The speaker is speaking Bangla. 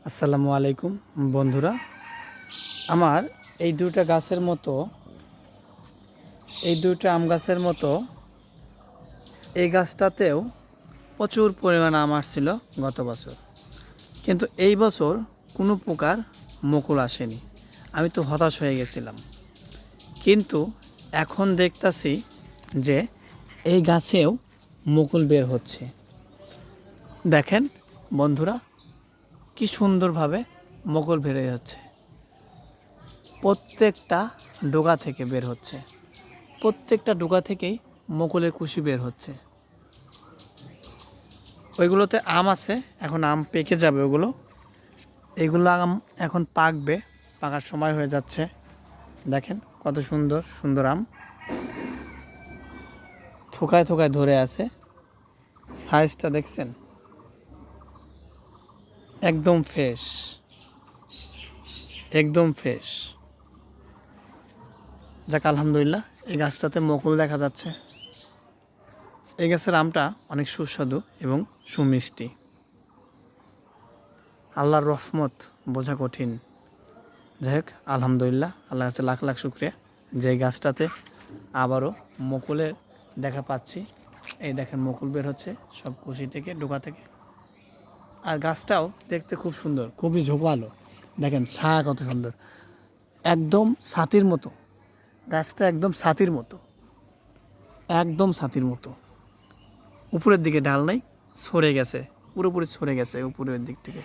আসসালামু আলাইকুম বন্ধুরা। আমার এই দুইটা গাছের মতো এই দুইটা আম গাছের মতো এই গাছটাতেও প্রচুর পরিমাণ আম আসছিল গত বছর, কিন্তু এই বছর কোনো প্রকার মুকুল আসেনি। আমি তো হতাশ হয়ে গেছিলাম, কিন্তু এখন দেখতাছি যে এই গাছেও মুকুল বের হচ্ছে। দেখেন বন্ধুরা, কি সুন্দরভাবে মুকুল বের হচ্ছে। প্রত্যেকটা ডোগা থেকে বের হচ্ছে, প্রত্যেকটা ডোগা থেকেই মুকুলের কুশি বের হচ্ছে। ওইগুলোতে আম আছে, এখন আম পেকে যাবে। এইগুলো আম এখন পাকবে, পাকার সময় হয়ে যাচ্ছে। দেখেন কত সুন্দর সুন্দর আম থোকায় থোকায় ধরে আছে। সাইজটা দেখছেন, একদম ফ্রেশ, একদম ফ্রেশ। যাক আলহামদুলিল্লাহ, এই গাছটাতে মুকুল দেখা যাচ্ছে। এই গাছের আমটা অনেক সুস্বাদু এবং সুমিষ্টি। আল্লাহর রহমত বোঝা কঠিন। যাই হোক আলহামদুলিল্লাহ, আল্লাহ কাছে লাখ লাখ শুকরিয়া যে এই গাছটাতে আবারও মুকুলের দেখা পাচ্ছি। এই দেখেন মুকুল বের হচ্ছে সব কুশি থেকে, ডোকা থেকে। আর গাছটাও দেখতে খুব সুন্দর, খুবই ঝোপালো। দেখেন ছায়া কত সুন্দর, একদম ছাতির মতো। গাছটা একদম ছাতির মতো, একদম ছাতির মতো। উপরের দিকে ডাল নাই, সরে গেছে, পুরোপুরি সরে গেছে উপরের দিক থেকে।